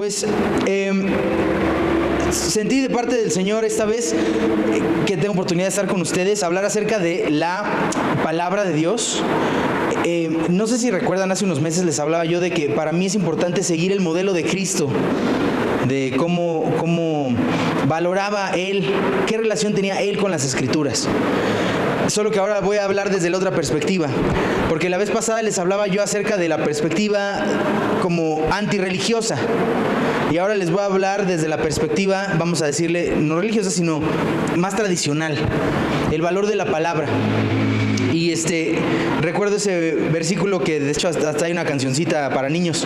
pues sentí de parte del Señor esta vez que tengo oportunidad de estar con ustedes, hablar acerca de la palabra de Dios. No sé si recuerdan, hace unos meses les hablaba yo de que para mí es importante seguir el modelo de Cristo, de cómo valoraba Él, qué relación tenía Él con las Escrituras. Solo que ahora voy a hablar desde la otra perspectiva, porque la vez pasada les hablaba yo acerca de la perspectiva como antirreligiosa, y ahora les voy a hablar desde la perspectiva, vamos a decirle, no religiosa, sino más tradicional, el valor de la palabra. Y recuerdo ese versículo que de hecho hasta hay una cancioncita para niños,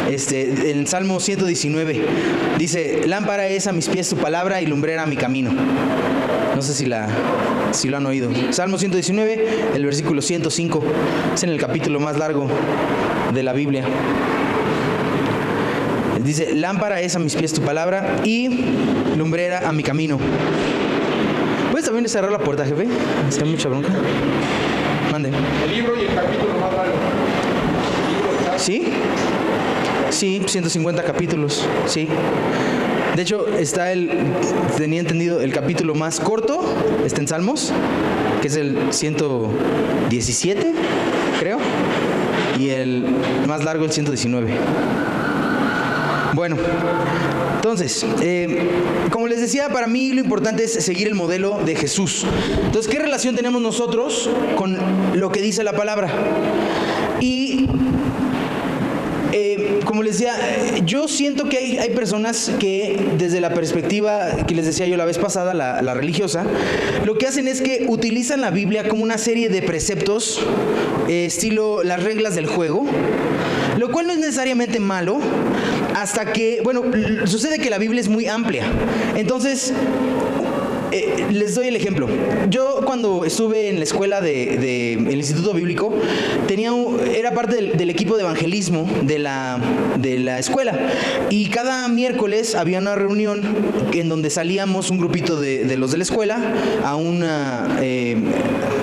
en el Salmo 119, dice: lámpara es a mis pies tu palabra y lumbrera a mi camino. No sé si lo han oído. Salmo 119, el versículo 105, es en el capítulo más largo de la Biblia. Dice: lámpara es a mis pies tu palabra y lumbrera a mi camino. ¿Puedes también cerrar la puerta, jefe? ¿Hace mucha bronca? Mande. El libro y el capítulo más largo. ¿Sí? Sí, 150 capítulos, sí. De hecho, tenía entendido, el capítulo más corto está en Salmos, que es el 117, creo, y el más largo el 119. Bueno, entonces, como les decía, para mí lo importante es seguir el modelo de Jesús. Entonces, ¿qué relación tenemos nosotros con lo que dice la palabra? Y como les decía, yo siento que hay personas que desde la perspectiva que les decía yo la vez pasada, la religiosa, lo que hacen es que utilizan la Biblia como una serie de preceptos, estilo las reglas del juego, lo cual no es necesariamente malo, hasta que, bueno, sucede que la Biblia es muy amplia. Entonces, les doy el ejemplo. Yo cuando estuve en la escuela el Instituto Bíblico, era parte del equipo de evangelismo de la escuela, y cada miércoles había una reunión en donde salíamos un grupito de los de la escuela a una...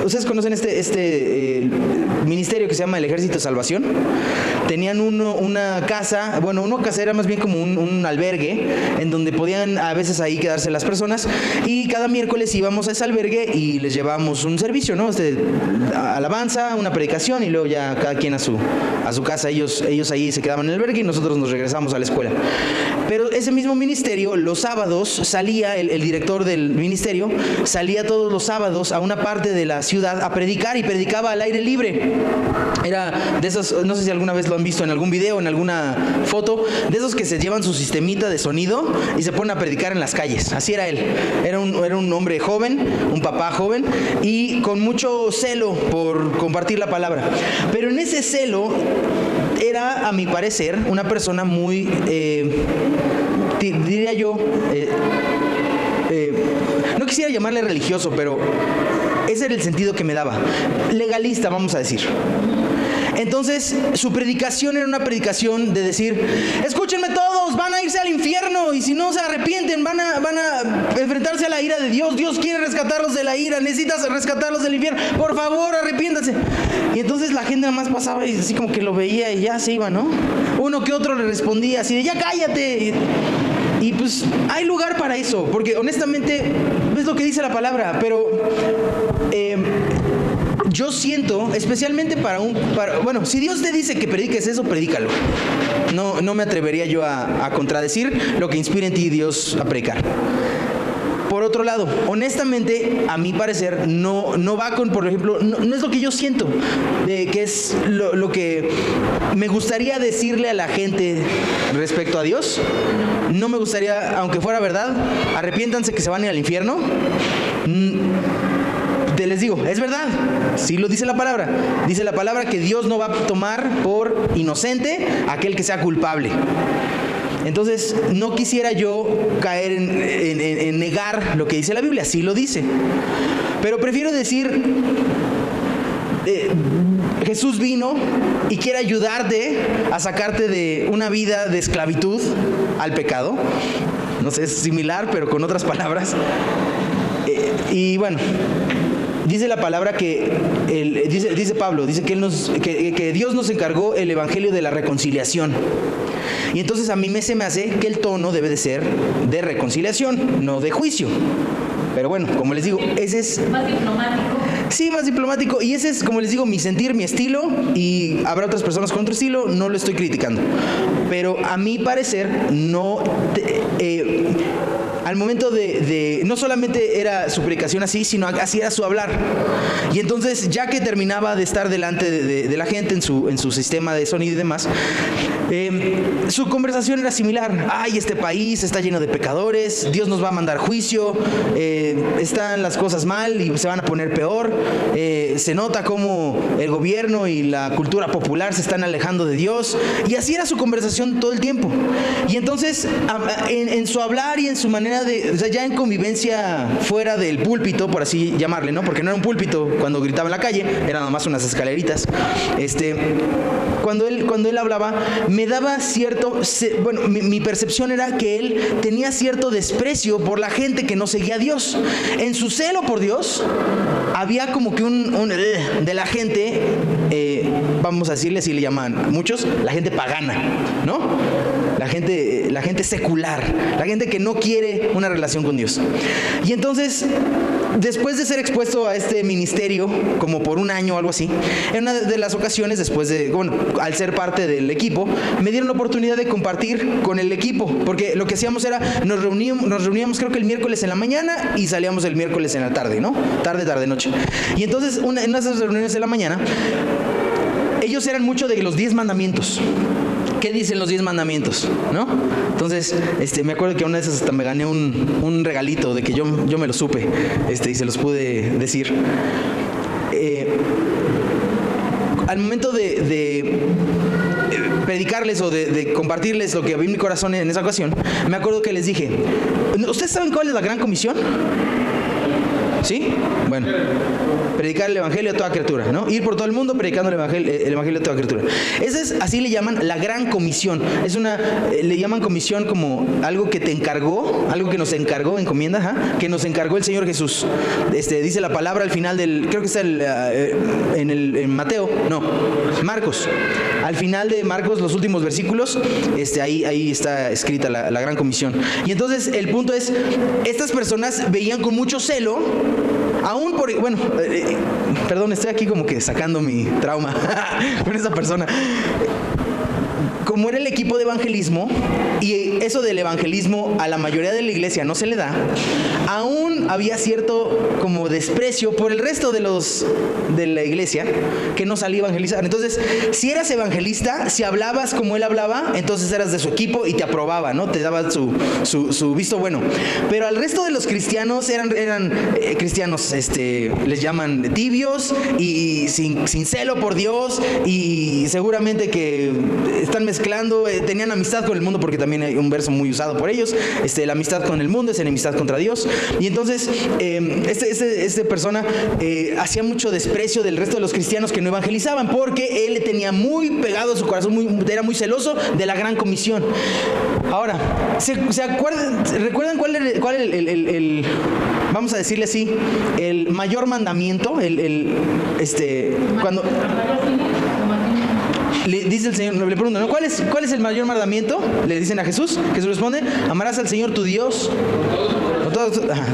¿ustedes conocen este ministerio que se llama el Ejército de Salvación? Tenían una casa, bueno, una casa era más bien como un albergue, en donde podían a veces ahí quedarse las personas, y cada miércoles íbamos a ese albergue y les llevábamos un servicio, ¿no? Alabanza, una predicación, y luego ya cada quien a su casa. Ellos ahí se quedaban en el albergue y nosotros nos regresamos a la escuela. Pero ese mismo ministerio, los sábados salía, el director del ministerio salía todos los sábados a una parte de la ciudad a predicar, y predicaba al aire libre. Era de esos, no sé si alguna vez lo han visto en algún video, en alguna foto, de esos que se llevan su sistemita de sonido y se ponen a predicar en las calles. Así era él. Era un hombre joven, un papá joven, y con mucho celo por compartir la palabra. Pero en ese celo era, a mi parecer, una persona muy, diría yo, no quisiera llamarle religioso, pero ese era el sentido que me daba. Legalista, vamos a decir. Entonces, su predicación era una predicación de decir: escúchenme todos, van a irse al infierno, y si no se arrepienten van a enfrentarse a la ira de Dios. Dios quiere rescatarlos de la ira, necesitas rescatarlos del infierno, por favor, arrepiéntanse. Y entonces la gente nada más pasaba y así como que lo veía y ya se iba, ¿no? Uno que otro le respondía así de: ya cállate. Y pues hay lugar para eso, porque honestamente es lo que dice la palabra, pero yo siento, especialmente bueno, si Dios te dice que prediques eso, predícalo. No me atrevería yo a contradecir lo que inspira en ti Dios a predicar. Por otro lado, honestamente, a mi parecer, no va con, por ejemplo, no es lo que yo siento, que es lo que me gustaría decirle a la gente respecto a Dios. No me gustaría, aunque fuera verdad, arrepiéntanse que se van a ir al infierno. Les digo, es verdad, sí lo dice la palabra. Dice la palabra que Dios no va a tomar por inocente a aquel que sea culpable. Entonces, no quisiera yo caer en negar lo que dice la Biblia, sí lo dice. Pero prefiero decir, Jesús vino y quiere ayudarte a sacarte de una vida de esclavitud al pecado. No sé, es similar, pero con otras palabras. Y bueno, dice la palabra que dice Pablo, dice que Dios nos encargó el evangelio de la reconciliación. Y entonces a mí se me hace que el tono debe de ser de reconciliación, no de juicio. Pero bueno, como les digo, ese es más diplomático. Sí, más diplomático. Y ese es, como les digo, mi sentir, mi estilo. Y habrá otras personas con otro estilo, no lo estoy criticando. Pero a mi parecer, al momento no solamente era su predicación así, sino así era su hablar. Y entonces, ya que terminaba de estar delante de la gente en su sistema de sonido y demás, su conversación era similar. Ay, este país está lleno de pecadores, Dios nos va a mandar juicio, están las cosas mal y se van a poner peor, se nota cómo el gobierno y la cultura popular se están alejando de Dios. Y así era su conversación todo el tiempo. Y entonces, en su hablar y en su manera o sea, ya en convivencia fuera del púlpito, por así llamarle, ¿no? Porque no era un púlpito cuando gritaba en la calle, eran nada más unas escaleritas. Cuando él hablaba, me daba cierto, bueno, mi percepción era que él tenía cierto desprecio por la gente que no seguía a Dios. En su celo por Dios, había como que de la gente, vamos a decirle, así le llaman muchos, la gente pagana, ¿no? La gente secular, la gente que no quiere una relación con Dios. Y entonces, después de ser expuesto a este ministerio, como por un año o algo así, en una de las ocasiones, al ser parte del equipo, me dieron la oportunidad de compartir con el equipo, porque lo que hacíamos era, nos reuníamos creo que el miércoles en la mañana y salíamos el miércoles en la tarde, ¿no? Tarde, noche. Y entonces, en una de esas reuniones de la mañana, ellos eran mucho de los 10 mandamientos. ¿Qué dicen los 10 mandamientos? ¿No? Entonces, me acuerdo que una de esas hasta me gané un regalito de que yo me lo supe, y se los pude decir. Al momento de predicarles o de compartirles lo que había en mi corazón en esa ocasión, me acuerdo que les dije, ¿ustedes saben cuál es la gran comisión? ¿Sí? Bueno, predicar el evangelio a toda criatura, ¿no? Ir por todo el mundo predicando el evangelio a toda criatura. Así le llaman la gran comisión. Le llaman comisión como algo que te encargó, algo que nos encargó, encomienda, que nos encargó el Señor Jesús. Dice la palabra al final creo que está en Mateo, no, Marcos. Al final de Marcos, los últimos versículos, ahí está escrita la gran comisión. Y entonces el punto es, estas personas veían con mucho celo, aún perdón, estoy aquí como que sacando mi trauma con esa persona. Como era el equipo de evangelismo, y eso del evangelismo a la mayoría de la iglesia no se le da, aún había cierto como desprecio por el resto de la iglesia que no salía a evangelizar. Entonces, si eras evangelista, si hablabas como él hablaba, entonces eras de su equipo y te aprobaba, ¿no? Te daba su visto bueno. Pero al resto de los cristianos eran cristianos, les llaman tibios y sin celo por Dios, y seguramente que están mezclando, tenían amistad con el mundo, porque también hay un verso muy usado por ellos, la amistad con el mundo es enemistad contra Dios. Y entonces esta persona hacía mucho desprecio del resto de los cristianos que no evangelizaban, porque él tenía muy pegado a su corazón, era muy celoso de la gran comisión. Ahora, ¿recuerdan cuál el vamos a decirle así, el mayor mandamiento? Cuando le dice el Señor, le preguntan, ¿no? ¿Cuál es el mayor mandamiento? Le dicen a Jesús. Jesús responde, amarás al Señor tu Dios con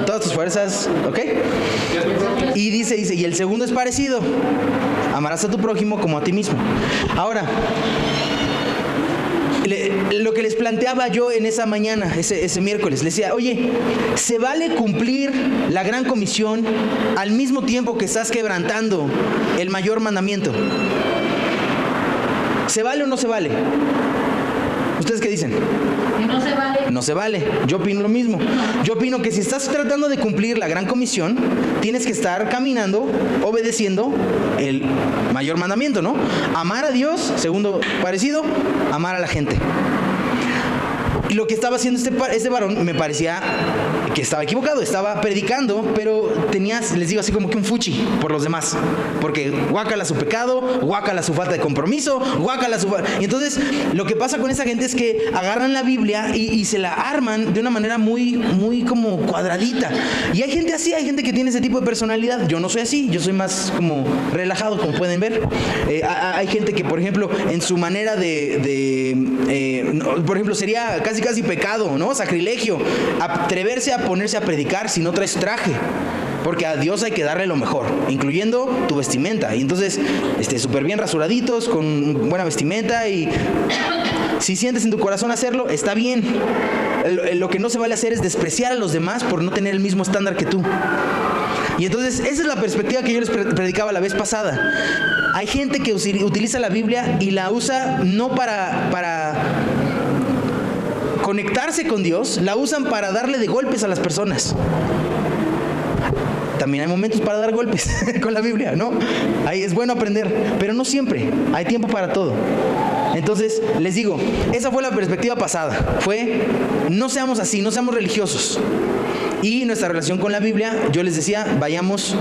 todas tus fuerzas, ¿ok? Y dice, y el segundo es parecido, amarás a tu prójimo como a ti mismo. Ahora, lo que les planteaba yo en esa mañana, ese miércoles, les decía, oye, ¿se vale cumplir la gran comisión al mismo tiempo que estás quebrantando el mayor mandamiento? ¿Se vale o no se vale? ¿Ustedes qué dicen? No se vale. No se vale. Yo opino lo mismo. Yo opino que si estás tratando de cumplir la gran comisión, tienes que estar caminando, obedeciendo el mayor mandamiento, ¿no? Amar a Dios, segundo parecido, amar a la gente. Y lo que estaba haciendo este varón me parecía que estaba equivocado, estaba predicando, pero tenía, les digo así como que un fuchi por los demás, porque guácala su pecado, guácala su falta de compromiso, guácala su... Y entonces lo que pasa con esa gente es que agarran la Biblia y se la arman de una manera muy como cuadradita. Y hay gente así, hay gente que tiene ese tipo de personalidad. Yo no soy así, yo soy más como relajado, como pueden ver. Hay gente que, por ejemplo, en su manera por ejemplo, sería casi pecado, ¿no? Sacrilegio, atreverse a ponerse a predicar si no traes traje. Porque a Dios hay que darle lo mejor, incluyendo tu vestimenta. Y entonces, súper bien rasuraditos, con buena vestimenta. Y si sientes en tu corazón hacerlo, está bien. Lo que no se vale hacer es despreciar a los demás por no tener el mismo estándar que tú. Y entonces, esa es la perspectiva que yo les predicaba la vez pasada. Hay gente que utiliza la Biblia y la usa no para conectarse con Dios, la usan para darle de golpes a las personas. También hay momentos para dar golpes con la Biblia, ¿no? Ahí es bueno aprender, pero no siempre. Hay tiempo para todo. Entonces, les digo, esa fue la perspectiva pasada. No seamos así, no seamos religiosos. Y nuestra relación con la Biblia, yo les decía, vayamos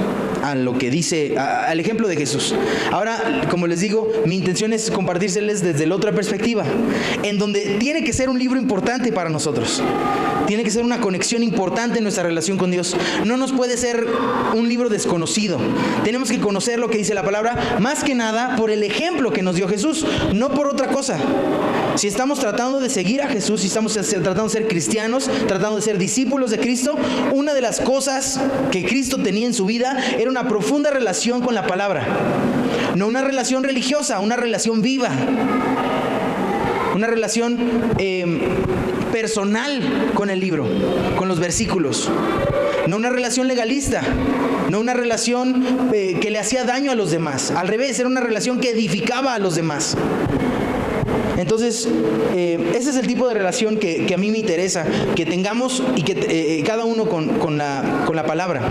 a lo que dice, al ejemplo de Jesús. Ahora, como les digo, mi intención es compartírseles desde la otra perspectiva, en donde tiene que ser un libro importante para nosotros. Tiene que ser una conexión importante en nuestra relación con Dios. No nos puede ser un libro desconocido. Tenemos que conocer lo que dice la palabra, más que nada por el ejemplo que nos dio Jesús, no por otra cosa. Si estamos tratando de seguir a Jesús, si estamos tratando de ser cristianos, tratando de ser discípulos de Cristo, una de las cosas que Cristo tenía en su vida era una profunda relación con la palabra. No una relación religiosa, una relación viva. Una relación personal con el libro, con los versículos. No una relación legalista, no una relación que le hacía daño a los demás. Al revés, era una relación que edificaba a los demás. Entonces, ese es el tipo de relación que a mí me interesa, que tengamos y que cada uno con la palabra.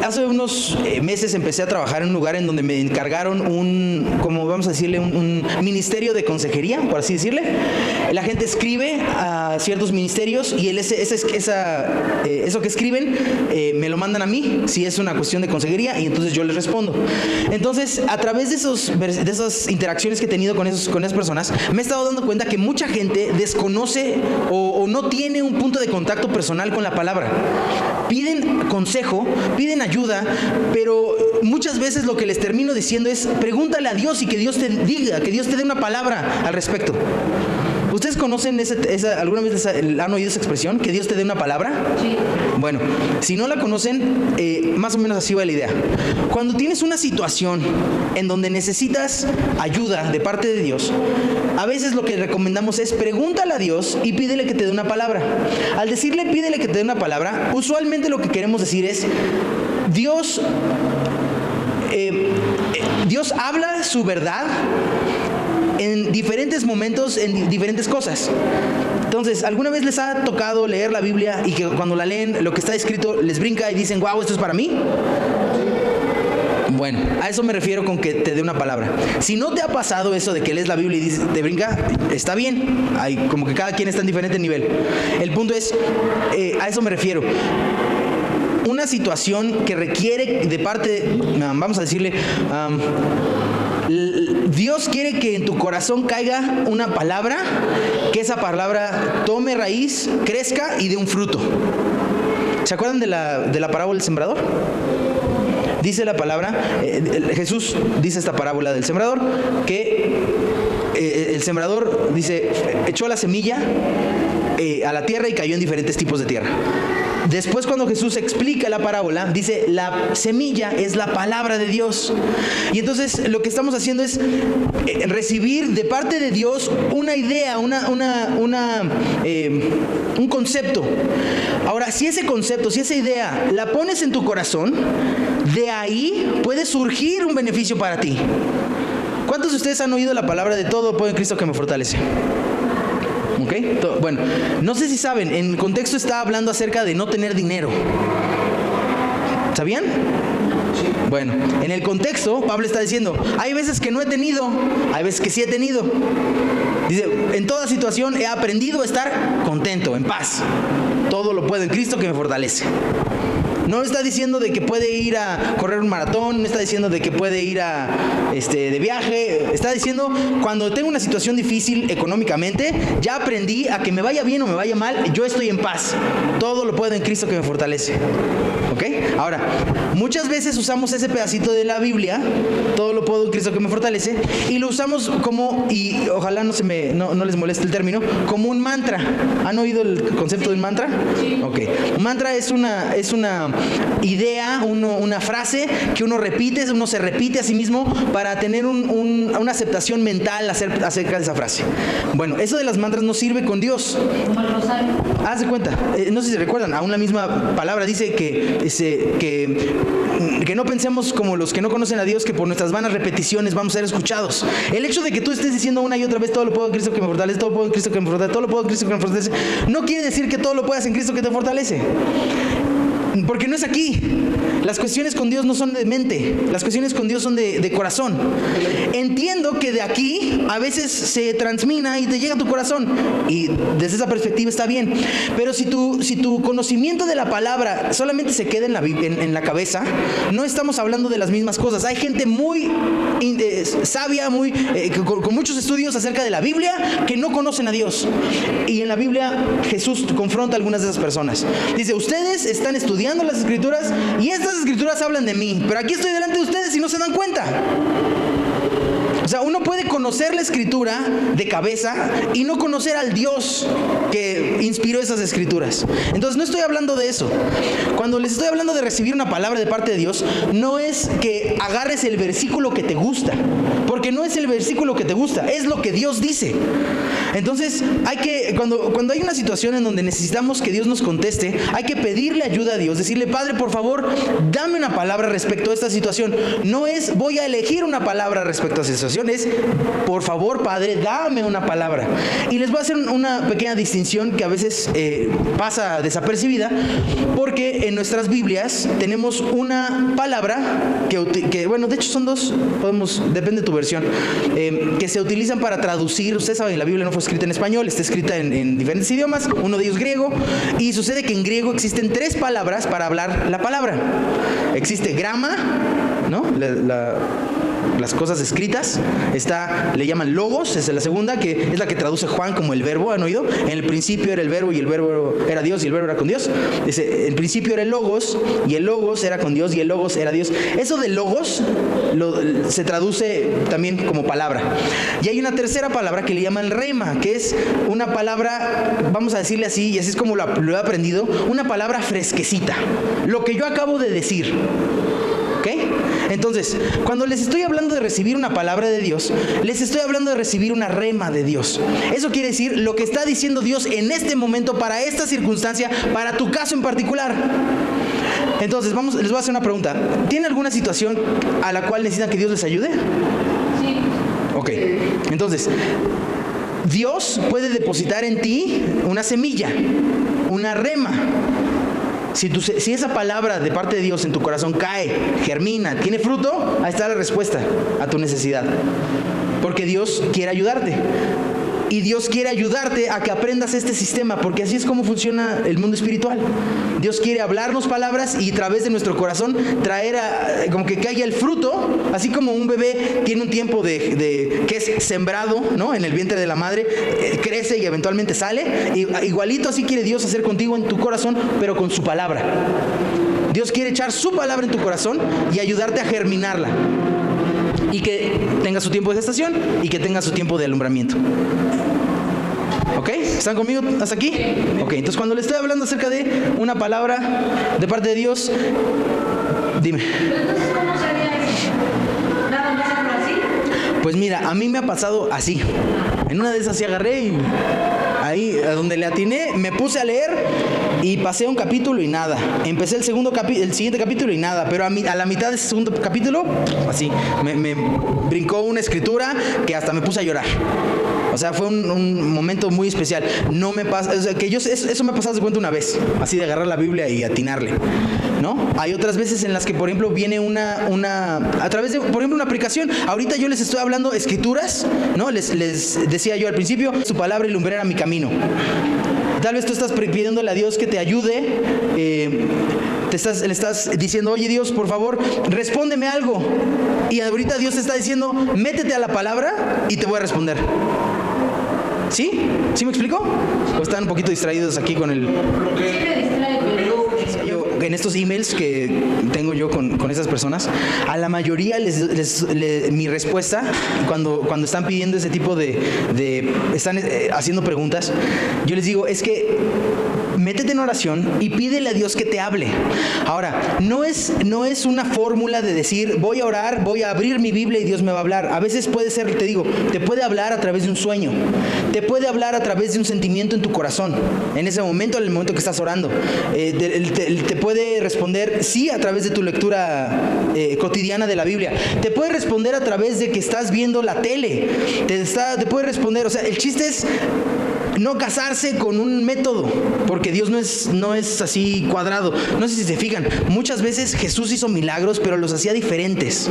Hace unos meses empecé a trabajar en un lugar en donde me encargaron un ministerio de consejería, por así decirle. La gente escribe a ciertos ministerios y eso que escriben me lo mandan a mí, si es una cuestión de consejería, y entonces yo les respondo. Entonces, a través de esas interacciones que he tenido con esas personas, me he estado dando cuenta que mucha gente desconoce o no tiene un punto de contacto personal con la palabra. Piden consejo, piden ayuda, pero muchas veces lo que les termino diciendo es: pregúntale a Dios y que Dios te diga, que Dios te dé una palabra al respecto. ¿Ustedes conocen alguna vez han oído esa expresión? ¿Que Dios te dé una palabra? Sí. Bueno, si no la conocen, más o menos así va la idea. Cuando tienes una situación en donde necesitas ayuda de parte de Dios, a veces lo que recomendamos es pregúntale a Dios y pídele que te dé una palabra. Al decirle pídele que te dé una palabra, usualmente lo que queremos decir es: Dios habla su verdad en diferentes momentos, en diferentes cosas. Entonces, ¿alguna vez les ha tocado leer la Biblia y que cuando la leen, lo que está escrito les brinca y dicen: wow, esto es para mí? Bueno, a eso me refiero con que te dé una palabra. Si no te ha pasado eso de que lees la Biblia y te brinca, está bien. Como que cada quien está en diferente nivel. El punto es, a eso me refiero. Una situación que requiere de parte, vamos a decirle, Dios quiere que en tu corazón caiga una palabra, que esa palabra tome raíz, crezca y dé un fruto. ¿Se acuerdan de la parábola del sembrador? Dice la palabra, Jesús dice esta parábola del sembrador, que el sembrador, dice, echó la semilla a la tierra y cayó en diferentes tipos de tierra. Después, cuando Jesús explica la parábola, dice: la semilla es la palabra de Dios. Y entonces lo que estamos haciendo es recibir de parte de Dios una idea, un concepto. Ahora, si ese concepto, si esa idea la pones en tu corazón, de ahí puede surgir un beneficio para ti. ¿Cuántos de ustedes han oído la palabra de todo puedo en Cristo que me fortalece? ¿Okay? Bueno, no sé si saben, en el contexto está hablando acerca de no tener dinero. ¿Sabían? Bueno, en el contexto, Pablo está diciendo, hay veces que no he tenido, hay veces que sí he tenido. Dice, en toda situación he aprendido a estar contento, en paz. Todo lo puedo en Cristo que me fortalece. No está diciendo de que puede ir a correr un maratón, no está diciendo de que puede ir de viaje, está diciendo cuando tengo una situación difícil económicamente, ya aprendí a que me vaya bien o me vaya mal, yo estoy en paz. Todo lo puedo en Cristo que me fortalece. ¿Ok? Ahora, muchas veces usamos ese pedacito de la Biblia, todo lo puedo en Cristo que me fortalece, y lo usamos como, y ojalá no les moleste el término, como un mantra. ¿Han oído el concepto de un mantra? Sí. Ok. Un mantra es una idea, una frase que uno se repite a sí mismo para tener una aceptación mental acerca de esa frase. Bueno, eso de las mantras no sirve con Dios. Como el rosario. Haz de cuenta, no sé si recuerdan, aún la misma palabra dice que no pensemos como los que no conocen a Dios, que por nuestras vanas repeticiones vamos a ser escuchados. El hecho de que tú estés diciendo una y otra vez todo lo puedo en Cristo que me fortalece, todo lo puedo en Cristo que me fortalece, todo lo puedo en Cristo que me fortalece, no quiere decir que todo lo puedas en Cristo que te fortalece. Porque no es aquí. Las cuestiones con Dios no son de mente, las cuestiones con Dios son de corazón. Entiendo que de aquí a veces se transmina y te llega a tu corazón, y desde esa perspectiva está bien. Pero si tu conocimiento de la palabra solamente se queda en la cabeza, no estamos hablando de las mismas cosas. Hay gente muy sabia, con muchos estudios acerca de la Biblia, que no conocen a Dios. Y en la Biblia Jesús confronta a algunas de esas personas. Dice, ustedes están estudiando las Escrituras y estas Escrituras hablan de mí, pero aquí estoy delante de ustedes y no se dan cuenta. O sea, uno puede conocer la Escritura de cabeza y no conocer al Dios que inspiró esas Escrituras. Entonces no estoy hablando de eso. Cuando les estoy hablando de recibir una palabra de parte de Dios, no es que agarres el versículo que te gusta, porque no es el versículo que te gusta, es lo que Dios dice. Entonces cuando hay una situación en donde necesitamos que Dios nos conteste, hay que pedirle ayuda a Dios, decirle, Padre, por favor, dame una palabra respecto a esta situación. No es voy a elegir una palabra respecto a esta situación, es por favor, Padre, dame una palabra. Y les voy a hacer una pequeña distinción que a veces pasa desapercibida, porque en nuestras Biblias tenemos una palabra que bueno, de hecho son dos, depende de tu versión, que se utilizan para traducir. Ustedes saben, la Biblia no fue escrita en español, está escrita en diferentes idiomas, uno de ellos griego, y sucede que en griego existen 3 palabras para hablar la palabra. Existe grama, ¿no? Las cosas escritas, le llaman logos, esa es la segunda, que es la que traduce Juan como el verbo. ¿Han oído? En el principio era el verbo y el verbo era Dios y el verbo era con Dios. Dice, en principio era el logos y el logos era con Dios y el logos era Dios. Eso de logos se traduce también como palabra. Y hay una tercera palabra que le llaman rema, que es una palabra, vamos a decirle así, y así es como lo he aprendido, una palabra fresquecita, lo que yo acabo de decir. ¿Ok? Entonces, cuando les estoy hablando de recibir una palabra de Dios, les estoy hablando de recibir una rema de Dios. Eso quiere decir lo que está diciendo Dios en este momento, para esta circunstancia, para tu caso en particular. Entonces, les voy a hacer una pregunta. ¿Tienen alguna situación a la cual necesitan que Dios les ayude? Sí. Ok. Entonces, Dios puede depositar en ti una semilla, una rema. Si esa palabra de parte de Dios en tu corazón cae, germina, tiene fruto, ahí está la respuesta a tu necesidad. Porque Dios quiere ayudarte. Y Dios quiere ayudarte a que aprendas este sistema, porque así es como funciona el mundo espiritual. Dios quiere hablarnos palabras y a través de nuestro corazón traer como que caiga el fruto, así como un bebé tiene un tiempo que es sembrado, ¿no? En el vientre de la madre, crece y eventualmente sale. Igualito así quiere Dios hacer contigo en tu corazón, pero con su palabra. Dios quiere echar su palabra en tu corazón y ayudarte a germinarla. Y que tenga su tiempo de gestación y que tenga su tiempo de alumbramiento. ¿Ok? ¿Están conmigo hasta aquí? Ok, entonces cuando le estoy hablando acerca de una palabra de parte de Dios, dime. Entonces, ¿cómo sería eso? ¿Nada más hablo así? Pues mira, a mí me ha pasado así. En una de esas sí agarré y ahí, a donde le atiné, me puse a leer y pasé un capítulo y nada. Empecé el siguiente capítulo y nada. Pero a la mitad de ese segundo capítulo, así, me brincó una escritura que hasta me puse a llorar. O sea, fue un momento muy especial. No me pasa, o sea, que eso me ha pasado de cuenta una vez, así de agarrar la Biblia y atinarle, ¿no? Hay otras veces en las que, por ejemplo, viene a través de, por ejemplo, una aplicación. Ahorita yo les estoy hablando escrituras, ¿no? Les decía yo al principio, su palabra ilumbrará mi camino. Tal vez tú estás pidiéndole a Dios que te ayude, le estás diciendo, oye Dios, por favor, respóndeme algo. Y ahorita Dios te está diciendo, métete a la palabra y te voy a responder. ¿Sí? ¿Sí me explico? ¿O están un poquito distraídos aquí con el... Sí me distrae, pero... En estos emails que tengo yo con esas personas, a la mayoría mi respuesta, cuando están pidiendo ese tipo están haciendo preguntas, yo les digo, es que métete en oración y pídele a Dios que te hable. Ahora, no es una fórmula de decir, voy a orar, voy a abrir mi Biblia y Dios me va a hablar. A veces puede ser, te digo, te puede hablar a través de un sueño, te puede hablar a través de un sentimiento en tu corazón, en ese momento, en el momento que estás orando. Te puede responder, sí, a través de tu lectura cotidiana de la Biblia. Te puede responder a través de que estás viendo la tele. Te puede responder, o sea, el chiste es no casarse con un método, porque Dios no es así cuadrado. No sé si se fijan, muchas veces Jesús hizo milagros, pero los hacía diferentes.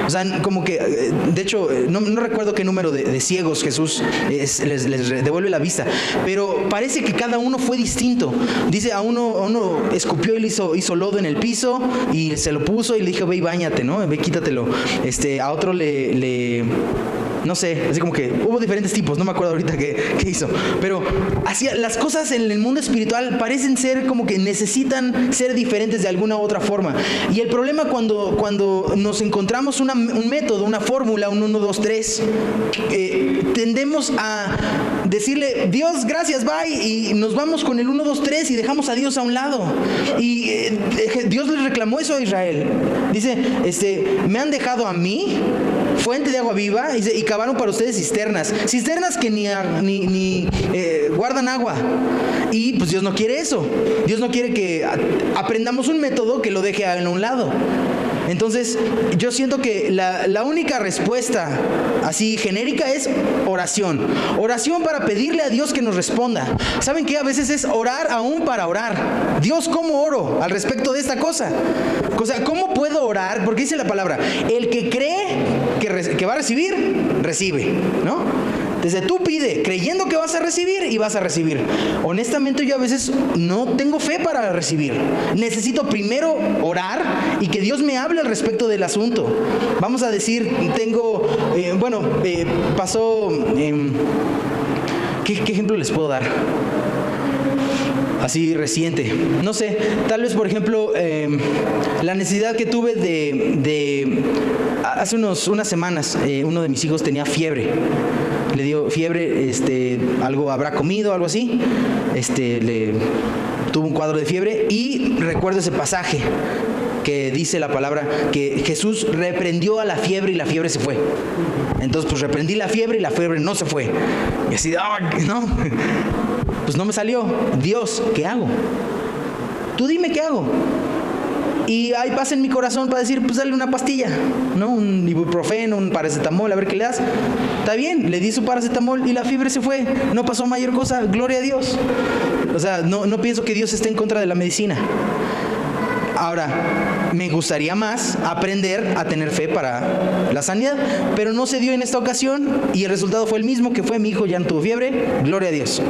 O sea, como que, de hecho, no recuerdo qué número de ciegos Jesús les devuelve la vista, pero parece que cada uno fue distinto. Dice, a uno escupió y le hizo lodo en el piso y se lo puso y le dijo, ve y báñate, ¿no? Ve, quítatelo. A otro no sé, así como que hubo diferentes tipos, no me acuerdo ahorita qué hizo, pero las cosas en el mundo espiritual parecen ser como que necesitan ser diferentes de alguna u otra forma. Y el problema cuando nos encontramos un método, una fórmula, un 1, 2, 3, tendemos a decirle, Dios, gracias, bye, y nos vamos con el 1, 2, 3 y dejamos a Dios a un lado. Y Dios les reclamó eso a Israel. Dice, me han dejado a mí, fuente de agua viva, y cavaron para ustedes cisternas que ni guardan agua. Y pues Dios no quiere eso. Dios no quiere que aprendamos un método que lo deje a un lado. Entonces, yo siento que la única respuesta así genérica es oración. Oración para pedirle a Dios que nos responda. ¿Saben qué? A veces es orar aún para orar. Dios, ¿cómo oro al respecto de esta cosa? O sea, ¿cómo puedo orar? Porque dice la palabra, el que cree que va a recibir, recibe, ¿no? Desde tú pide, creyendo que vas a recibir y vas a recibir. Honestamente, yo a veces no tengo fe para recibir. Necesito primero orar y que Dios me hable al respecto del asunto. Vamos a decir, pasó... ¿qué ejemplo les puedo dar? Así reciente. No sé, tal vez por ejemplo la necesidad que tuve de hace unas semanas, uno de mis hijos tenía fiebre. Le dio fiebre, algo habrá comido, algo así. Tuvo un cuadro de fiebre y recuerdo ese pasaje que dice la palabra que Jesús reprendió a la fiebre y la fiebre se fue. Entonces pues reprendí la fiebre y la fiebre no se fue. Y así, no, pues no me salió. Dios, ¿qué hago? Tú dime qué hago. Y hay paz en mi corazón para decir, pues dale una pastilla, ¿no? Un ibuprofeno, un paracetamol, a ver qué le das. Está bien, le di su paracetamol y la fiebre se fue. No pasó mayor cosa, gloria a Dios. O sea, no pienso que Dios esté en contra de la medicina. Ahora, me gustaría más aprender a tener fe para la sanidad, pero no se dio en esta ocasión y el resultado fue el mismo, que fue mi hijo ya no tuvo fiebre, gloria a Dios.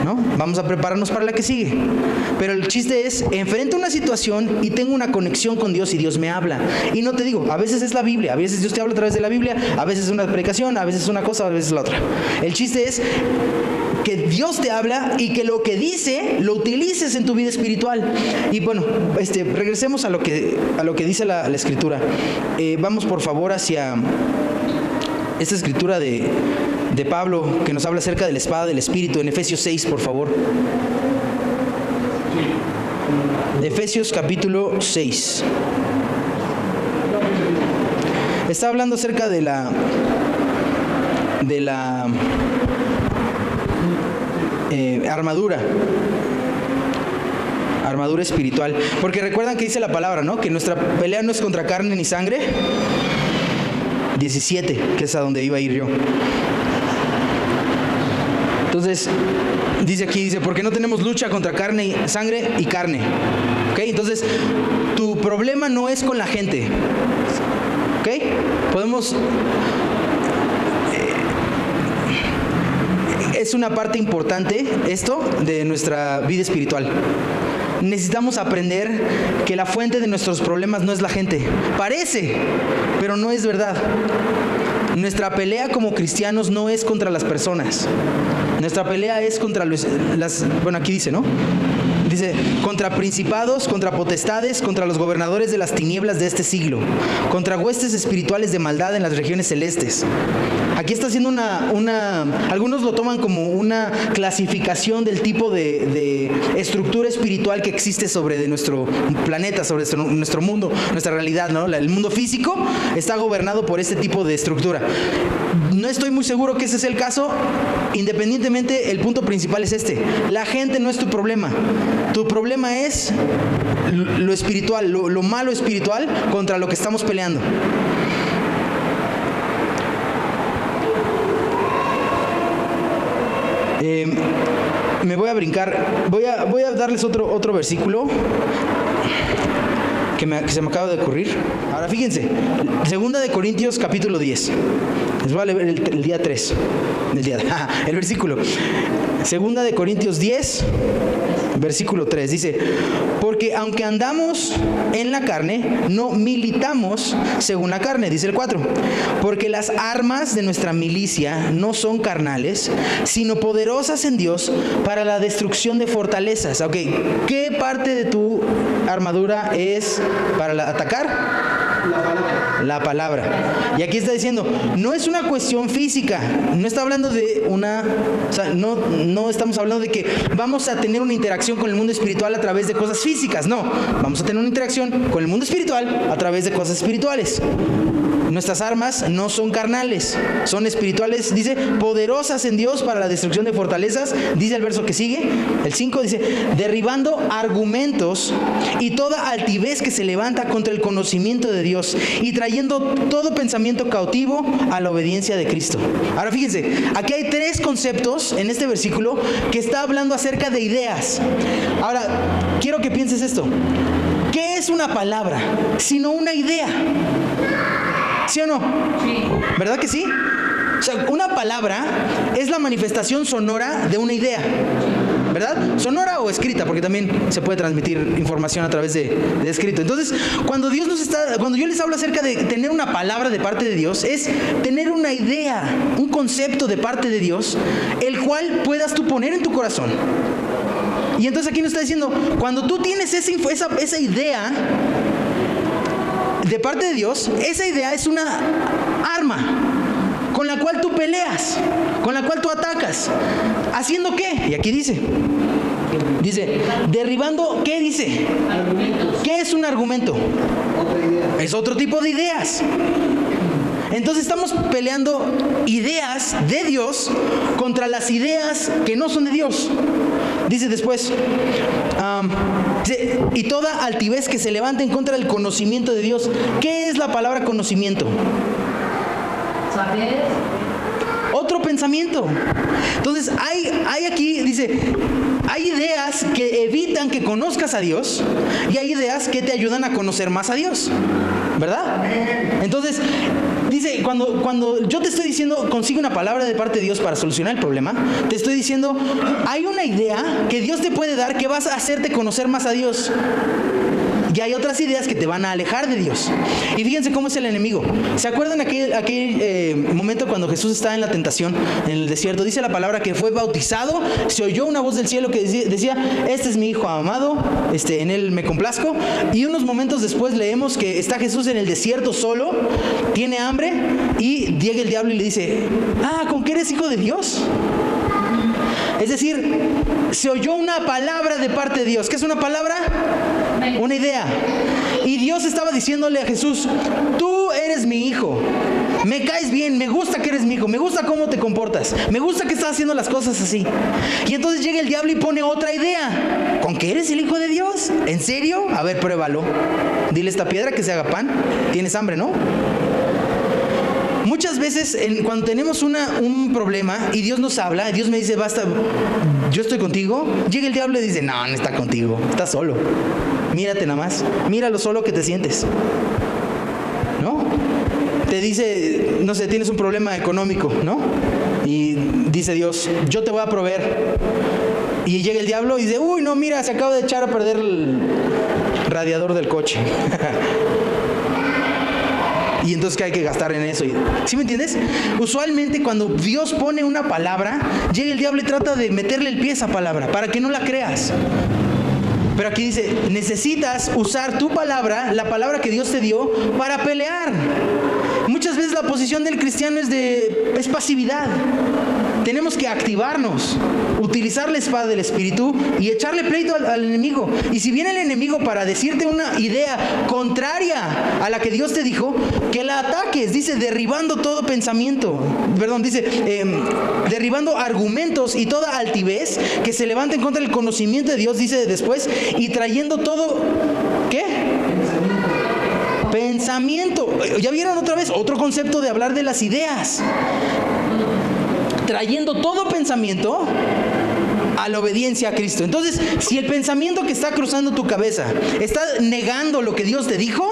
¿No? Vamos a prepararnos para la que sigue. Pero el chiste es, enfrento una situación y tengo una conexión con Dios y Dios me habla. Y no te digo, a veces es la Biblia, a veces Dios te habla a través de la Biblia, a veces es una predicación, a veces es una cosa, a veces es la otra. El chiste es que Dios te habla y que lo que dice lo utilices en tu vida espiritual. Y bueno, regresemos a lo que dice la Escritura. Vamos por favor hacia esta escritura de Pablo que nos habla acerca de la espada del Espíritu en Efesios 6, por favor. Efesios capítulo 6. Está hablando acerca de la armadura espiritual, porque recuerdan que dice la palabra, ¿no? Que nuestra pelea no es contra carne ni sangre. 17, que es a donde iba a ir yo. Entonces, dice, porque no tenemos lucha contra sangre y carne. ¿Ok? Entonces, tu problema no es con la gente. ¿Ok? Podemos... es una parte importante esto de nuestra vida espiritual. Necesitamos aprender que la fuente de nuestros problemas no es la gente. Parece, pero no es verdad. Nuestra pelea como cristianos no es contra las personas. Nuestra pelea es contra bueno, aquí dice, ¿no? Dice, contra principados, contra potestades, contra los gobernadores de las tinieblas de este siglo, contra huestes espirituales de maldad en las regiones celestes. Aquí está haciendo algunos lo toman como una clasificación del tipo de estructura espiritual que existe sobre nuestro planeta, sobre nuestro mundo, nuestra realidad, ¿no? El mundo físico está gobernado por este tipo de estructura. No estoy muy seguro que ese es el caso. Independientemente, el punto principal es este. La gente no es tu problema. Tu problema es lo espiritual, lo malo espiritual contra lo que estamos peleando. Me voy a brincar. Voy a darles otro versículo que se me acaba de ocurrir. Ahora fíjense, 2 de Corintios capítulo 10. Les voy a leer el día 3. El versículo. 2 de Corintios 10, versículo 3. Dice, porque aunque andamos en la carne, no militamos según la carne, dice el 4. Porque las armas de nuestra milicia no son carnales, sino poderosas en Dios para la destrucción de fortalezas. Ok, ¿qué parte de tu armadura es para atacar? La palabra. Y aquí está diciendo, no es una cuestión física, no está hablando de no estamos hablando de que vamos a tener una interacción con el mundo espiritual a través de cosas físicas, no, vamos a tener una interacción con el mundo espiritual a través de cosas espirituales. Nuestras armas no son carnales, son espirituales, dice, poderosas en Dios para la destrucción de fortalezas, dice el verso que sigue, el 5, dice, derribando argumentos y toda altivez que se levanta contra el conocimiento de Dios y trayendo todo pensamiento cautivo a la obediencia de Cristo. Ahora fíjense, aquí hay 3 conceptos en este versículo que está hablando acerca de ideas. Ahora, quiero que pienses esto. ¿Qué es una palabra sino una idea? ¿Sí o no? Sí. ¿Verdad que sí? O sea, una palabra es la manifestación sonora de una idea, ¿verdad? Sonora o escrita, porque también se puede transmitir información a través de escrito. Entonces, cuando yo les hablo acerca de tener una palabra de parte de Dios, es tener una idea, un concepto de parte de Dios, el cual puedas tú poner en tu corazón. Y entonces aquí nos está diciendo, cuando tú tienes esa idea de parte de Dios, esa idea es una arma con la cual tú peleas, con la cual tú atacas. ¿Haciendo qué? Y aquí dice, derribando, ¿qué dice? Argumentos. ¿Qué es un argumento? Otra idea. Es otro tipo de ideas. Entonces estamos peleando ideas de Dios contra las ideas que no son de Dios. Dice después, y toda altivez que se levanta en contra del conocimiento de Dios. ¿Qué es la palabra conocimiento? Saber. Otro pensamiento. Entonces hay aquí, dice, hay ideas que evitan que conozcas a Dios y hay ideas que te ayudan a conocer más a Dios, ¿verdad? Entonces dice, cuando yo te estoy diciendo consigue una palabra de parte de Dios para solucionar el problema, te estoy diciendo, hay una idea que Dios te puede dar que vas a hacerte conocer más a Dios. Y hay otras ideas que te van a alejar de Dios. Y fíjense cómo es el enemigo. ¿Se acuerdan aquel momento cuando Jesús estaba en la tentación, en el desierto? Dice la palabra que fue bautizado, se oyó una voz del cielo que decía, este es mi hijo amado, en él me complazco. Y unos momentos después leemos que está Jesús en el desierto solo, tiene hambre, y llega el diablo y le dice, ¿con qué eres hijo de Dios? Es decir, se oyó una palabra de parte de Dios. ¿Qué es una palabra? Una idea. Y Dios estaba diciéndole a Jesús, tú eres mi hijo, me caes bien, me gusta que eres mi hijo, me gusta cómo te comportas, me gusta que estás haciendo las cosas así. Y entonces llega el diablo y pone otra idea. ¿Con qué eres el hijo de Dios? ¿En serio? A ver, pruébalo. Dile a esta piedra que se haga pan. Tienes hambre, ¿no? Muchas veces cuando tenemos un problema y Dios nos habla, Dios me dice, basta, yo estoy contigo, llega el diablo y dice, no está contigo, estás solo. Mírate nada más, mira lo solo que te sientes. ¿No? Te dice, no sé, tienes un problema económico, ¿no? Y dice Dios, yo te voy a proveer. Y llega el diablo y dice, uy, no, mira, se acaba de echar a perder el radiador del coche. Y entonces, ¿qué hay que gastar en eso? ¿Sí me entiendes? Usualmente cuando Dios pone una palabra, llega el diablo y trata de meterle el pie a esa palabra para que no la creas. Pero aquí dice, necesitas usar tu palabra, la palabra que Dios te dio, para pelear. Muchas veces la posición del cristiano es pasividad. Tenemos que activarnos, utilizar la espada del Espíritu y echarle pleito al enemigo. Y si viene el enemigo para decirte una idea contraria a la que Dios te dijo, que la ataques. Dice, derribando todo pensamiento. Derribando argumentos y toda altivez que se levanta en contra del conocimiento de Dios, dice después, y trayendo todo, ¿qué? Pensamiento. ¿Ya vieron otra vez? Otro concepto de hablar de las ideas. Trayendo todo pensamiento a la obediencia a Cristo. Entonces, si el pensamiento que está cruzando tu cabeza está negando lo que Dios te dijo,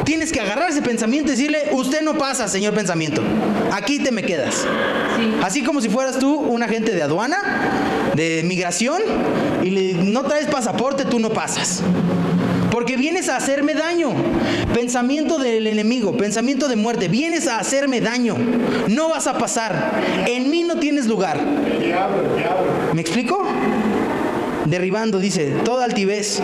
tienes que agarrar ese pensamiento y decirle, usted no pasa, señor pensamiento, aquí te me quedas. Sí. Así como si fueras tú un agente de aduana, de migración, y no traes pasaporte, tú no pasas. Porque vienes a hacerme daño. Pensamiento del enemigo, pensamiento de muerte. Vienes a hacerme daño. No vas a pasar. En mí no tienes lugar. ¿Me explico? Derribando, dice, toda altivez.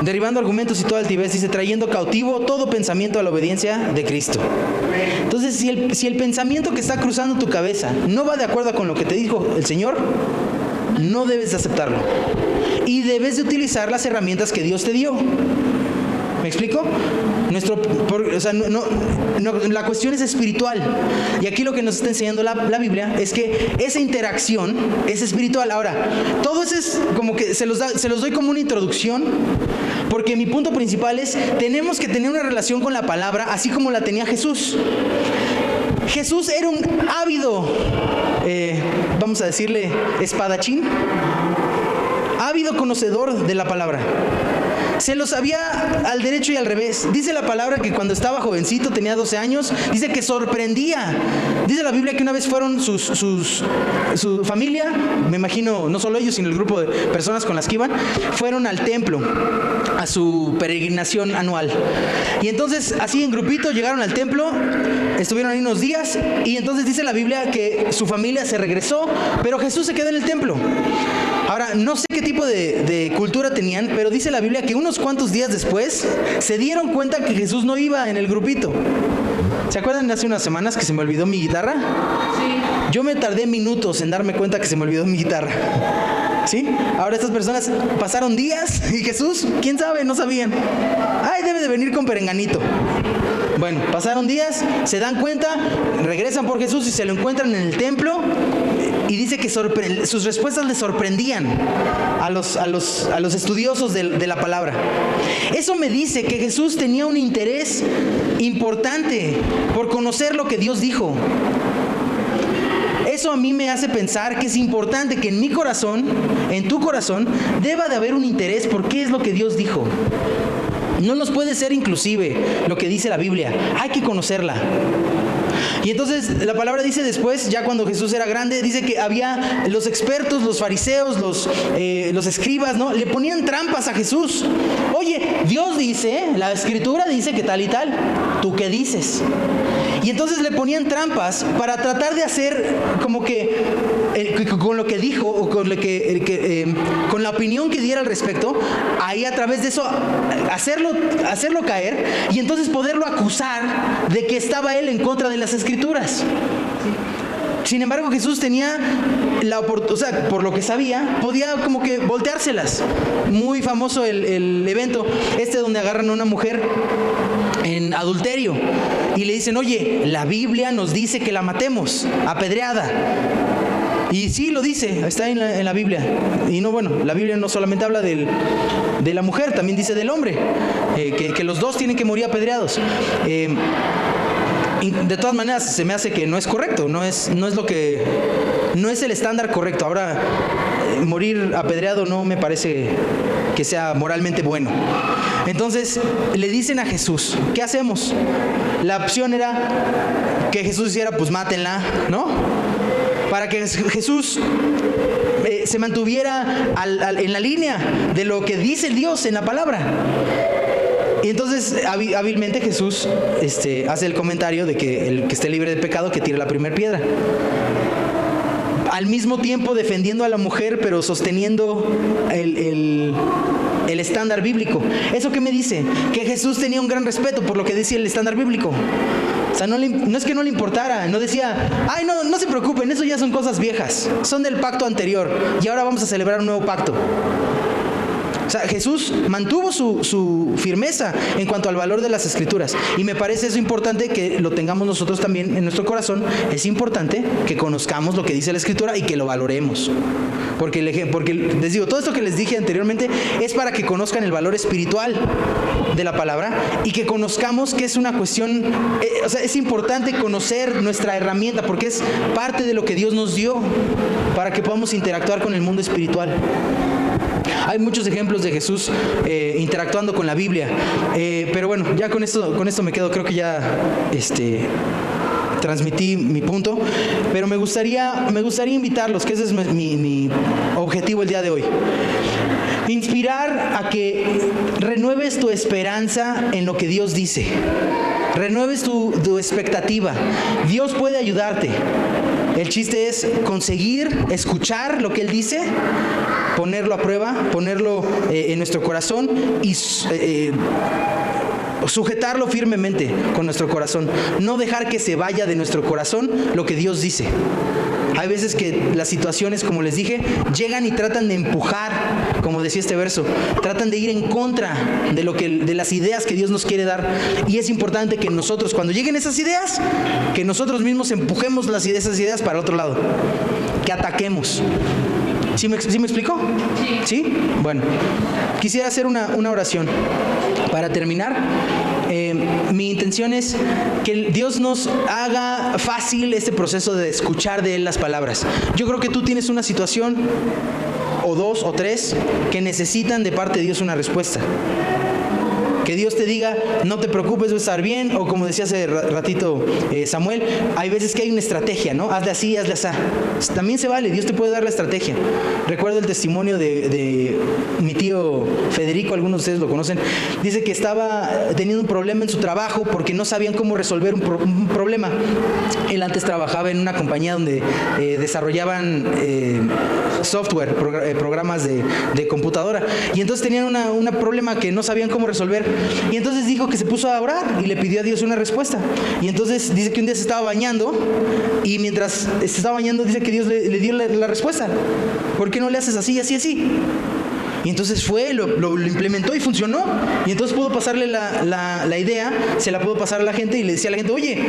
Derribando argumentos y toda altivez, dice, trayendo cautivo todo pensamiento a la obediencia de Cristo. Entonces, si el pensamiento que está cruzando tu cabeza no va de acuerdo con lo que te dijo el Señor, no debes de aceptarlo. Y debes de utilizar las herramientas que Dios te dio. ¿Me explico? La cuestión es espiritual. Y aquí lo que nos está enseñando la Biblia es que esa interacción es espiritual. Ahora, todo eso es como que se los doy como una introducción, porque mi punto principal es, tenemos que tener una relación con la palabra, así como la tenía Jesús. Jesús era un ávido, vamos a decirle, espadachín, ávido conocedor de la palabra. Se lo sabía al derecho y al revés. Dice la palabra que cuando estaba jovencito, tenía 12 años, dice que sorprendía. Dice la Biblia que una vez fueron su familia, me imagino, no solo ellos, sino el grupo de personas con las que iban, fueron al templo a su peregrinación anual. Y entonces, así en grupito, llegaron al templo, estuvieron ahí unos días, y entonces dice la Biblia que su familia se regresó, pero Jesús se quedó en el templo. Ahora, no sé qué tipo de cultura tenían, pero dice la Biblia que unos cuantos días después se dieron cuenta que Jesús no iba en el grupito. ¿Se acuerdan hace unas semanas que se me olvidó mi guitarra? Sí. Yo me tardé minutos en darme cuenta que se me olvidó mi guitarra. ¿Sí? Ahora estas personas pasaron días y Jesús, quién sabe, no sabían. Ay, debe de venir con perenganito. Bueno, pasaron días, se dan cuenta, regresan por Jesús y se lo encuentran en el templo. Y dice que sus respuestas le sorprendían a los estudiosos de la palabra. Eso me dice que Jesús tenía un interés importante por conocer lo que Dios dijo. Eso a mí me hace pensar que es importante que en mi corazón, en tu corazón, deba de haber un interés por qué es lo que Dios dijo. No nos puede ser inclusive lo que dice la Biblia. Hay que conocerla. Y entonces la palabra dice después, ya cuando Jesús era grande, dice que había los expertos, los fariseos, los escribas, ¿no? Le ponían trampas a Jesús. Oye, Dios dice, la Escritura dice que tal y tal, ¿tú qué dices? Y entonces le ponían trampas para tratar de hacer como que con lo que dijo o con la opinión que diera al respecto, ahí a través de eso hacerlo caer y entonces poderlo acusar de que estaba él en contra de las Escrituras. Sin embargo, Jesús tenía la oportunidad, por lo que sabía, podía como que volteárselas. Muy famoso el evento donde agarran a una mujer en adulterio y le dicen, oye, la Biblia nos dice que la matemos, apedreada. Y sí lo dice, está en la Biblia. Y no, bueno, la Biblia no solamente habla de la mujer, también dice del hombre, que los dos tienen que morir apedreados. de todas maneras se me hace que no es correcto, no es el estándar correcto. Ahora, morir apedreado no me parece que sea moralmente bueno. Entonces le dicen a Jesús, ¿qué hacemos? La opción era que Jesús hiciera, pues mátenla, ¿no? Para que Jesús se mantuviera en la línea de lo que dice el Dios en la palabra. Y entonces hábilmente Jesús hace el comentario de que el que esté libre de pecado que tire la primera piedra. Al mismo tiempo defendiendo a la mujer, pero sosteniendo el estándar bíblico. ¿Eso qué me dice? Que Jesús tenía un gran respeto por lo que decía el estándar bíblico. O sea, no es que no le importara, no decía, ay, no se preocupen, eso ya son cosas viejas, son del pacto anterior y ahora vamos a celebrar un nuevo pacto. O sea, Jesús mantuvo su firmeza en cuanto al valor de las Escrituras. Y me parece eso importante que lo tengamos nosotros también en nuestro corazón. Es importante que conozcamos lo que dice la Escritura y que lo valoremos. Porque les digo, todo esto que les dije anteriormente es para que conozcan el valor espiritual de la palabra y que conozcamos que es una cuestión, o sea, es importante conocer nuestra herramienta porque es parte de lo que Dios nos dio para que podamos interactuar con el mundo espiritual. Hay muchos ejemplos de Jesús interactuando con la Biblia, pero bueno, ya con esto me quedo. Creo que ya transmití mi punto, pero me gustaría invitarlos, que ese es mi objetivo el día de hoy. Inspirar a que renueves tu esperanza en lo que Dios dice. Renueves tu expectativa. Dios puede ayudarte. El chiste es conseguir escuchar lo que Él dice, ponerlo a prueba, ponerlo en nuestro corazón y sujetarlo firmemente con nuestro corazón. No dejar que se vaya de nuestro corazón lo que Dios dice. Hay veces que las situaciones, como les dije, llegan y tratan de empujar, como decía este verso, tratan de ir en contra de las ideas que Dios nos quiere dar. Y es importante que nosotros, cuando lleguen esas ideas, que nosotros mismos empujemos esas ideas para otro lado, que ataquemos. ¿Sí me explico? ¿Sí? Bueno, quisiera hacer una oración. Para terminar, mi intención es que Dios nos haga fácil este proceso de escuchar de Él las palabras. Yo creo que tú tienes una situación, o dos, o tres, que necesitan de parte de Dios una respuesta. Que Dios te diga, no te preocupes, va a estar bien. O como decía hace ratito Samuel, hay veces que hay una estrategia, ¿no? Hazle así, hazle así. También se vale, Dios te puede dar la estrategia. Recuerdo el testimonio de mi tío Federico, algunos de ustedes lo conocen. Dice que estaba teniendo un problema en su trabajo porque no sabían cómo resolver un problema. Él antes trabajaba en una compañía donde desarrollaban software, programas de computadora. Y entonces tenían un problema que no sabían cómo resolver. Y entonces dijo que se puso a orar y le pidió a Dios una respuesta. Y entonces dice que un día se estaba bañando y mientras se estaba bañando dice que Dios le dio la respuesta. ¿Por qué no le haces así, así, así? Y entonces fue, lo implementó y funcionó. Y entonces pudo pasarle la idea, se la pudo pasar a la gente y le decía a la gente, oye,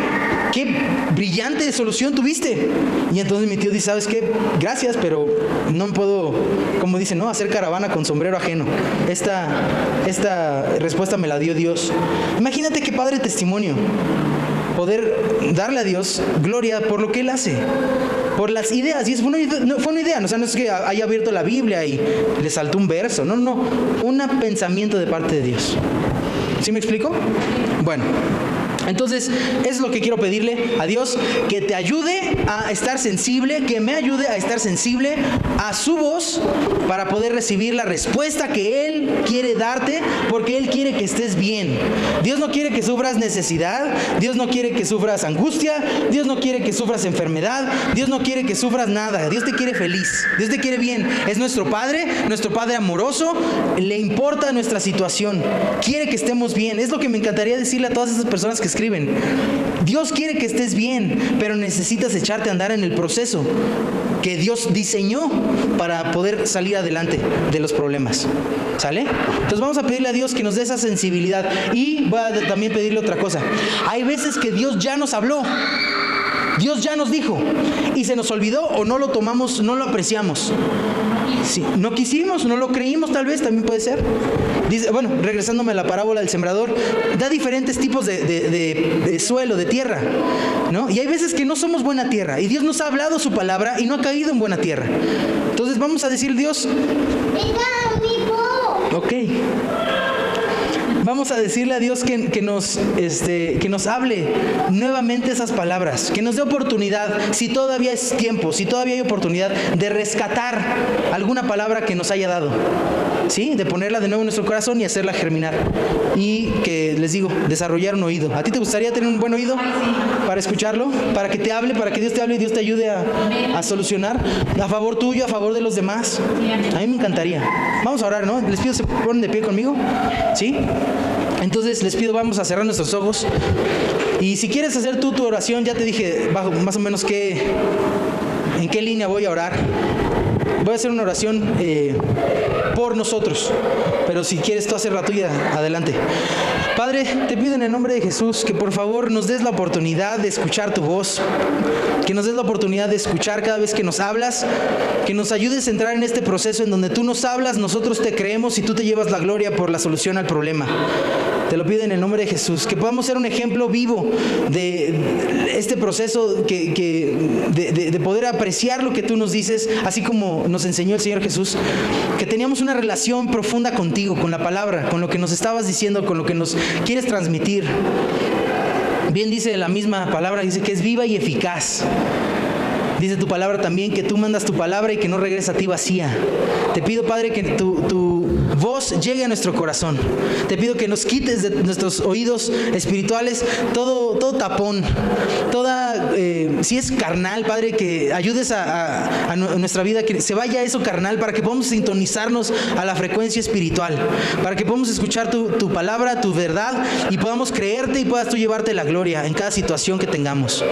qué brillante solución tuviste. Y entonces mi tío dice, ¿sabes qué? Gracias, pero no puedo, como dicen, ¿no? Hacer caravana con sombrero ajeno. Esta respuesta me la dio Dios. Imagínate qué padre testimonio. Poder darle a Dios gloria por lo que Él hace. Por las ideas, y fue una idea, o sea, no es que haya abierto la Biblia y le saltó un verso, no, un pensamiento de parte de Dios. ¿Sí me explico? Bueno, entonces es lo que quiero pedirle a Dios, que te ayude a estar sensible, que me ayude a estar sensible a su voz para poder recibir la respuesta que Él quiere darte, porque Él quiere que estés bien. Dios no quiere que sufras necesidad, Dios no quiere que sufras angustia, Dios no quiere que sufras enfermedad, Dios no quiere que sufras nada. Dios te quiere feliz, Dios te quiere bien. Es nuestro Padre amoroso, le importa nuestra situación, quiere que estemos bien. Es lo que me encantaría decirle a todas esas personas que escriben. Dios quiere que estés bien, pero necesitas echarte a andar en el proceso que Dios diseñó para poder salir adelante de los problemas. ¿Sale? Entonces vamos a pedirle a Dios que nos dé esa sensibilidad. Y voy a también pedirle otra cosa. Hay veces que Dios ya nos habló. Dios ya nos dijo y se nos olvidó o no lo tomamos, no lo apreciamos. Sí, no quisimos, no lo creímos, tal vez también puede ser. Dice, bueno, regresándome a la parábola del sembrador, da diferentes tipos de suelo, de tierra, ¿no? Y hay veces que no somos buena tierra y Dios nos ha hablado su palabra y no ha caído en buena tierra. Entonces vamos a decir, Dios, ok, vamos a decirle a Dios que nos hable nuevamente esas palabras, que nos dé oportunidad, si todavía es tiempo, si todavía hay oportunidad de rescatar alguna palabra que nos haya dado, ¿sí? De ponerla de nuevo en nuestro corazón y hacerla germinar. Y que, les digo, desarrollar un oído. ¿A ti te gustaría tener un buen oído para escucharlo? Para que te hable, para que Dios te hable y Dios te ayude a solucionar a favor tuyo, a favor de los demás. A mí me encantaría. Vamos a orar, ¿no? Les pido se ponen de pie conmigo, ¿sí? Entonces les pido, vamos a cerrar nuestros ojos. Y si quieres hacer tú tu oración, ya te dije más o menos en qué línea voy a orar. Voy a hacer una oración por nosotros, pero si quieres tú hacer la tuya, adelante. Padre, te pido en el nombre de Jesús que por favor nos des la oportunidad de escuchar tu voz, que nos des la oportunidad de escuchar cada vez que nos hablas, que nos ayudes a entrar en este proceso en donde tú nos hablas, nosotros te creemos y tú te llevas la gloria por la solución al problema. Te lo pido en el nombre de Jesús, que podamos ser un ejemplo vivo de este proceso, de poder apreciar lo que tú nos dices, así como nos enseñó el Señor Jesús, que teníamos una relación profunda contigo, con la palabra, con lo que nos estabas diciendo, con lo que nos quieres transmitir. Bien dice la misma palabra, dice que es viva y eficaz. Dice tu palabra también que tú mandas tu palabra y que no regresa a ti vacía. Te pido, Padre, que tu voz llegue a nuestro corazón. Te pido que nos quites de nuestros oídos espirituales todo tapón, si es carnal, Padre, que ayudes a nuestra vida, que se vaya eso carnal, para que podamos sintonizarnos a la frecuencia espiritual, para que podamos escuchar tu palabra, tu verdad, y podamos creerte y puedas tú llevarte la gloria en cada situación que tengamos.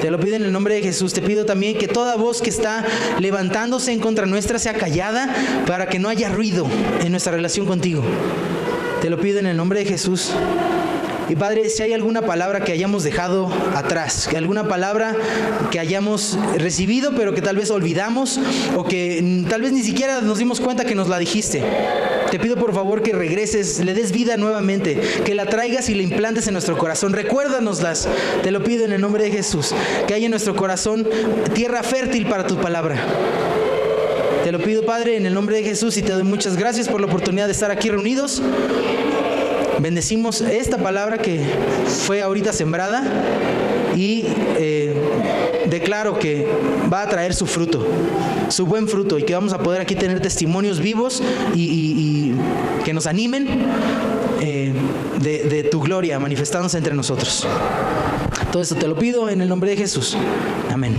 Te lo pido en el nombre de Jesús. Te pido también que toda voz que está levantándose en contra nuestra sea callada, para que no haya ruido en nuestra relación contigo. Te lo pido en el nombre de Jesús. Y Padre, si hay alguna palabra que hayamos dejado atrás, que alguna palabra que hayamos recibido pero que tal vez olvidamos, o que tal vez ni siquiera nos dimos cuenta que nos la dijiste, te pido por favor que regreses, le des vida nuevamente, que la traigas y la implantes en nuestro corazón. Recuérdanoslas, te lo pido en el nombre de Jesús, que haya en nuestro corazón tierra fértil para tu palabra. Te lo pido, Padre, en el nombre de Jesús, y te doy muchas gracias por la oportunidad de estar aquí reunidos. Bendecimos esta palabra que fue ahorita sembrada y declaro que va a traer su fruto, su buen fruto, y que vamos a poder aquí tener testimonios vivos y que nos animen de tu gloria manifestándose entre nosotros. Todo esto te lo pido en el nombre de Jesús. Amén.